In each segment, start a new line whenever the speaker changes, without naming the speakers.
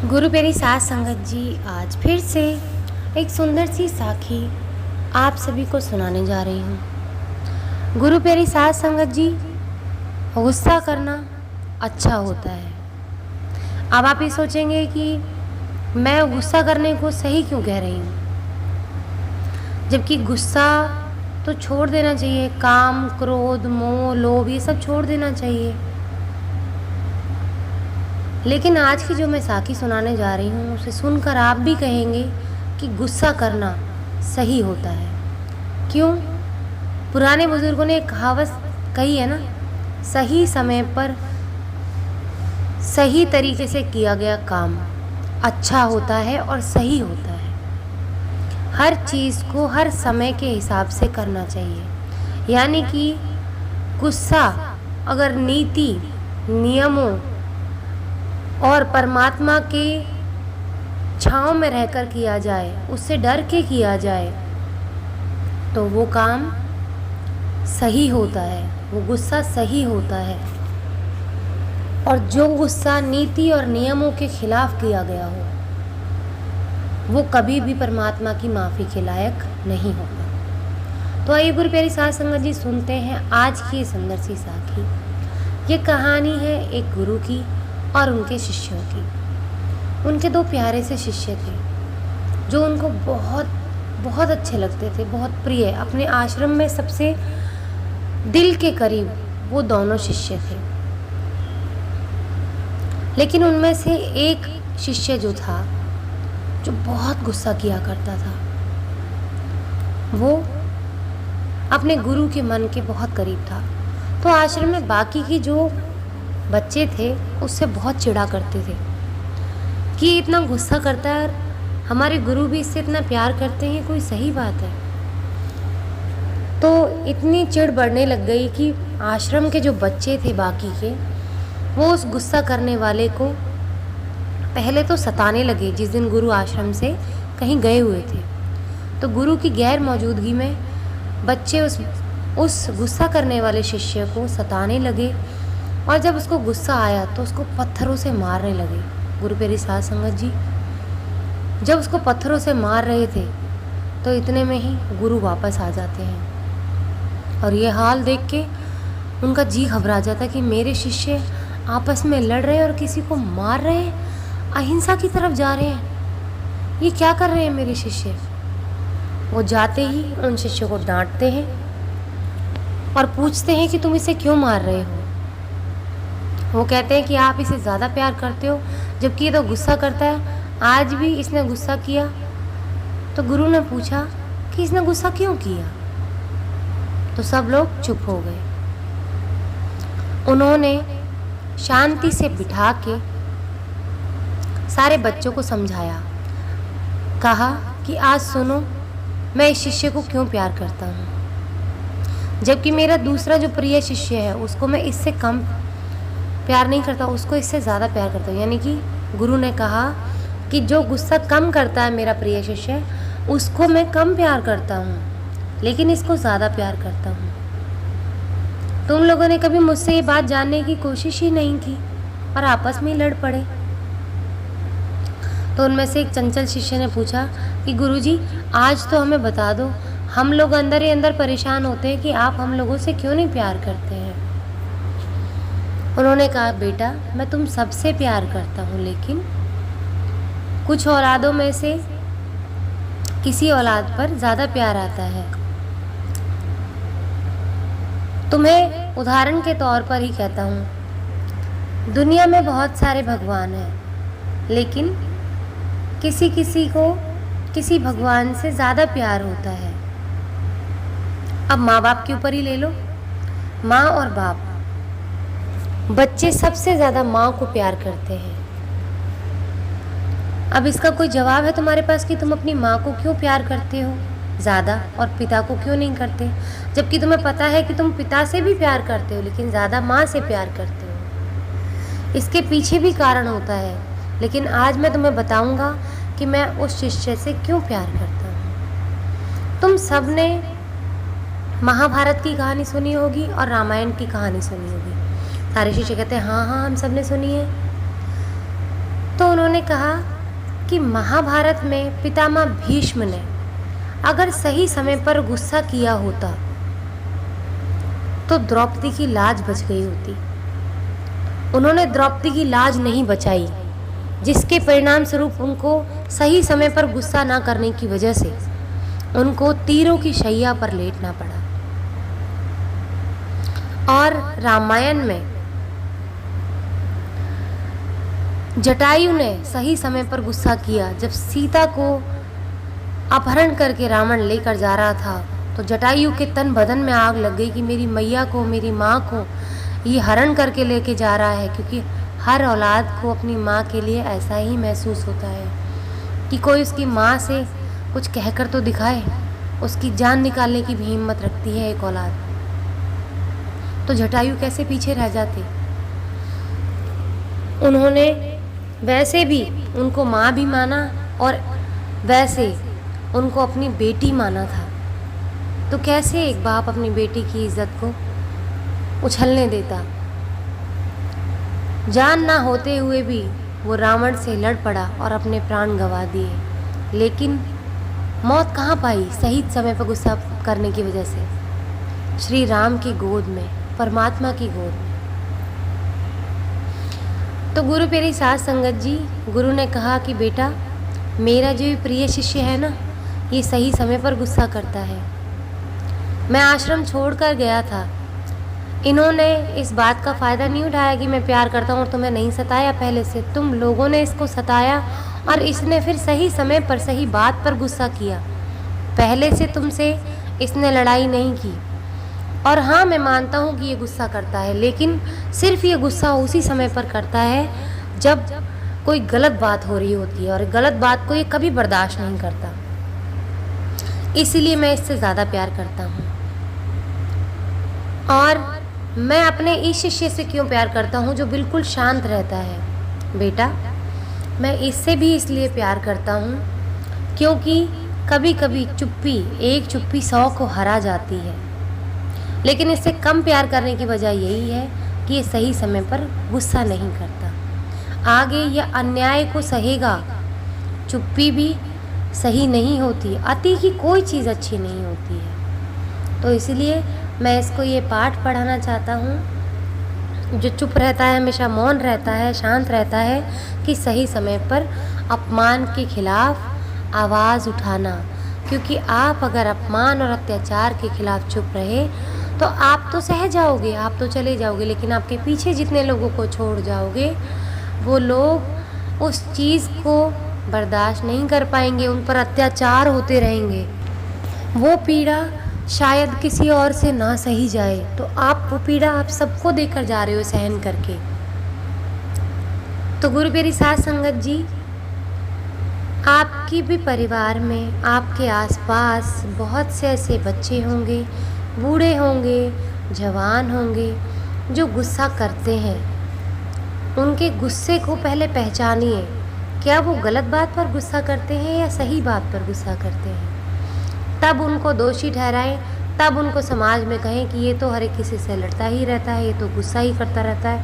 गुरु प्यारी साध संगत जी, आज फिर से एक सुंदर सी साखी आप सभी को सुनाने जा रही हूँ। गुरु प्यारी साध संगत जी, गुस्सा करना अच्छा होता है। अब आप ये सोचेंगे कि मैं गुस्सा करने को सही क्यों कह रही हूँ, जबकि गुस्सा तो छोड़ देना चाहिए। काम, क्रोध, मोह, लोभ ये सब छोड़ देना चाहिए। लेकिन आज की जो मैं साखी सुनाने जा रही हूँ उसे सुनकर आप भी कहेंगे कि गुस्सा करना सही होता है। क्यों? पुराने बुजुर्गों ने एक कहावत कही है ना, सही समय पर सही तरीके से किया गया काम अच्छा होता है और सही होता है। हर चीज़ को हर समय के हिसाब से करना चाहिए। यानी कि गुस्सा अगर नीति, नियमों और परमात्मा के छाँव में रहकर किया जाए, उससे डर के किया जाए, तो वो काम सही होता है, वो गुस्सा सही होता है। और जो गुस्सा नीति और नियमों के खिलाफ किया गया हो, वो कभी भी परमात्मा की माफ़ी के लायक नहीं होगा। तो आइए गुरु प्यारी साध संगत जी, सुनते हैं आज की सुंदर सी साखी। ये कहानी है एक गुरु की और उनके शिष्यों की। उनके दो प्यारे से शिष्य थे जो उनको बहुत बहुत अच्छे लगते थे, बहुत प्रिय। अपने आश्रम में सबसे दिल के करीब वो दोनों शिष्य थे। लेकिन उनमें से एक शिष्य जो था, जो बहुत गुस्सा किया करता था, वो अपने गुरु के मन के बहुत करीब था। तो आश्रम में बाकी की जो बच्चे थे उससे बहुत चिढ़ा करते थे कि इतना गुस्सा करता है और हमारे गुरु भी इससे इतना प्यार करते हैं, कोई सही बात है। तो इतनी चिढ़ बढ़ने लग गई कि आश्रम के जो बच्चे थे बाकी के, वो उस गुस्सा करने वाले को पहले तो सताने लगे। जिस दिन गुरु आश्रम से कहीं गए हुए थे, तो गुरु की गैर मौजूदगी में बच्चे उस गुस्सा करने वाले शिष्य को सताने लगे। और जब उसको गुस्सा आया तो उसको पत्थरों से मारने लगे। गुरु प्यारी साध संगत जी, जब उसको पत्थरों से मार रहे थे तो इतने में ही गुरु वापस आ जाते हैं। और ये हाल देख के उनका जी घबरा जाता कि मेरे शिष्य आपस में लड़ रहे हैं और किसी को मार रहे हैं, अहिंसा की तरफ जा रहे हैं, ये क्या कर रहे हैं मेरे शिष्य। वो जाते ही उन शिष्यों को डांटते हैं और पूछते हैं कि तुम इसे क्यों मार रहे हो। वो कहते हैं कि आप इसे ज़्यादा प्यार करते हो, जबकि ये तो गुस्सा करता है। आज भी इसने गुस्सा किया। तो गुरु ने पूछा कि इसने गुस्सा क्यों किया। तो सब लोग चुप हो गए। उन्होंने शांति से बिठा के सारे बच्चों को समझाया। कहा कि आज सुनो, मैं इस शिष्य को क्यों प्यार करता हूँ, जबकि मेरा दूसरा जो प्रिय शिष्य है उसको मैं इससे कम प्यार नहीं करता, उसको इससे ज़्यादा प्यार करता हूँ। यानी कि गुरु ने कहा कि जो गुस्सा कम करता है मेरा प्रिय शिष्य, उसको मैं कम प्यार करता हूँ, लेकिन इसको ज़्यादा प्यार करता हूँ। तुम लोगों ने कभी मुझसे ये बात जानने की कोशिश ही नहीं की और आपस में ही लड़ पड़े। तो उनमें से एक चंचल शिष्य ने पूछा कि गुरुजी, आज तो हमें बता दो, हम लोग अंदर ही अंदर परेशान होते हैं कि आप हम लोगों से क्यों नहीं प्यार करते हैं। उन्होंने कहा, बेटा मैं तुम सबसे प्यार करता हूँ, लेकिन कुछ औलादों में से किसी औलाद पर ज़्यादा प्यार आता है। तुम्हें उदाहरण के तौर पर ही कहता हूँ, दुनिया में बहुत सारे भगवान हैं, लेकिन किसी किसी को किसी भगवान से ज़्यादा प्यार होता है। अब माँ बाप के ऊपर ही ले लो। माँ और बाप, बच्चे सबसे ज़्यादा माँ को प्यार करते हैं। अब इसका कोई जवाब है तुम्हारे पास कि तुम अपनी माँ को क्यों प्यार करते हो ज़्यादा और पिता को क्यों नहीं करते, जबकि तुम्हें पता है कि तुम पिता से भी प्यार करते हो, लेकिन ज़्यादा माँ से प्यार करते हो। इसके पीछे भी कारण होता है, लेकिन आज मैं तुम्हें बताऊंगा कि मैं उस शिष्य से क्यों प्यार करता हूँ। तुम सब ने महाभारत की कहानी सुनी होगी और रामायण की कहानी सुनी होगी। सारे शिष्य कहते हैं हाँ हाँ हम सब ने सुनी है। तो उन्होंने उन्होंने कहा कि महाभारत में पितामह भीष्म ने अगर सही समय पर गुस्सा किया होता तो द्रौपदी की लाज बच गई होती। उन्होंने द्रौपदी की लाज नहीं बचाई, जिसके परिणाम स्वरूप उनको सही समय पर गुस्सा ना करने की वजह से उनको तीरों की शैया पर लेटना पड़ा। और रामायण में जटायु ने सही समय पर गुस्सा किया। जब सीता को अपहरण करके रावण लेकर जा रहा था तो जटायु के तन बदन में आग लग गई कि मेरी मैया को, मेरी माँ को ये हरण करके लेके जा रहा है। क्योंकि हर औलाद को अपनी माँ के लिए ऐसा ही महसूस होता है कि कोई उसकी माँ से कुछ कहकर तो दिखाए, उसकी जान निकालने की भी हिम्मत रखती है एक औलाद। तो जटायु कैसे पीछे रह जाते। उन्होंने वैसे भी उनको माँ भी माना और वैसे उनको अपनी बेटी माना था। तो कैसे एक बाप अपनी बेटी की इज्जत को उछलने देता। जान ना होते हुए भी वो रावण से लड़ पड़ा और अपने प्राण गंवा दिए। लेकिन मौत कहाँ पाई? सही समय पर गुस्सा करने की वजह से श्री राम की गोद में, परमात्मा की गोद में। तो गुरु प्यारी साध संगत जी, गुरु ने कहा कि बेटा, मेरा जो प्रिय शिष्य है ना, ये सही समय पर गुस्सा करता है। मैं आश्रम छोड़कर गया था, इन्होंने इस बात का फ़ायदा नहीं उठाया कि मैं प्यार करता हूँ और तुम्हें नहीं सताया। पहले से तुम लोगों ने इसको सताया और इसने फिर सही समय पर सही बात पर गुस्सा किया। पहले से तुमसे इसने लड़ाई नहीं की। और हाँ, मैं मानता हूँ कि ये गुस्सा करता है, लेकिन सिर्फ ये गुस्सा उसी समय पर करता है जब कोई गलत बात हो रही होती है, और गलत बात को ये कभी बर्दाश्त नहीं करता। इसीलिए मैं इससे ज़्यादा प्यार करता हूँ। और मैं अपने इस शिष्य से क्यों प्यार करता हूँ जो बिल्कुल शांत रहता है? बेटा, मैं इससे भी इसलिए प्यार करता हूँ क्योंकि कभी कभी एक चुप्पी 100 को हरा जाती है। लेकिन इससे कम प्यार करने की वजह यही है कि ये सही समय पर गुस्सा नहीं करता। आगे यह अन्याय को सहेगा। चुप्पी भी सही नहीं होती, अति की कोई चीज़ अच्छी नहीं होती है। तो इसलिए मैं इसको ये पाठ पढ़ाना चाहता हूँ। जो चुप रहता है, हमेशा मौन रहता है, शांत रहता है, कि सही समय पर अपमान के खिलाफ आवाज़ उठाना। क्योंकि आप अगर अपमान और अत्याचार के खिलाफ चुप रहे तो आप तो सह जाओगे, आप तो चले जाओगे, लेकिन आपके पीछे जितने लोगों को छोड़ जाओगे वो लोग उस चीज़ को बर्दाश्त नहीं कर पाएंगे, उन पर अत्याचार होते रहेंगे। वो पीड़ा शायद किसी और से ना सही जाए, तो आप वो पीड़ा आप सबको देकर जा रहे हो सहन करके। तो गुरु प्यारी साध संगत जी, आपकी भी परिवार में, आपके आसपास बहुत से ऐसे बच्चे होंगे, बूढ़े होंगे, जवान होंगे जो गुस्सा करते हैं। उनके गुस्से को पहले पहचानिए। क्या वो गलत बात पर गुस्सा करते हैं या सही बात पर गुस्सा करते हैं? तब उनको दोषी ठहराएं, तब उनको समाज में कहें कि ये तो हर एक किसी से लड़ता ही रहता है, ये तो गुस्सा ही करता रहता है।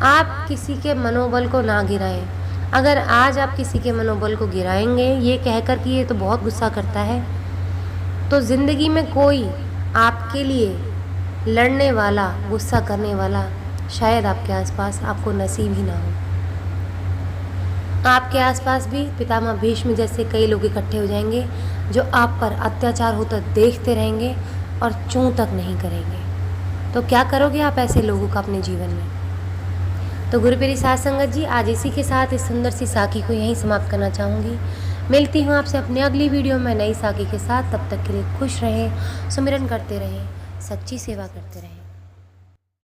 आप किसी के मनोबल को ना गिराएं। अगर आज आप किसी के मनोबल को गिराएंगे ये कहकर कि ये तो बहुत गुस्सा करता है, तो ज़िंदगी में कोई आपके लिए लड़ने वाला, गुस्सा करने वाला शायद आपके आसपास आपको नसीब ही ना हो। आपके आसपास भी पितामह भीष्म जैसे कई लोग इकट्ठे हो जाएंगे जो आप पर अत्याचार होता देखते रहेंगे और चूं तक नहीं करेंगे। तो क्या करोगे आप ऐसे लोगों का अपने जीवन में? तो गुरु प्यारी साध संगत जी, आज इसी के साथ इस सुंदर सी साखी को यहीं समाप्त करना चाहूँगी। मिलती हूँ आपसे अपनी अगली वीडियो में नई साखी के साथ। तब तक के लिए खुश रहें, सुमिरन करते रहें, सच्ची सेवा करते रहें।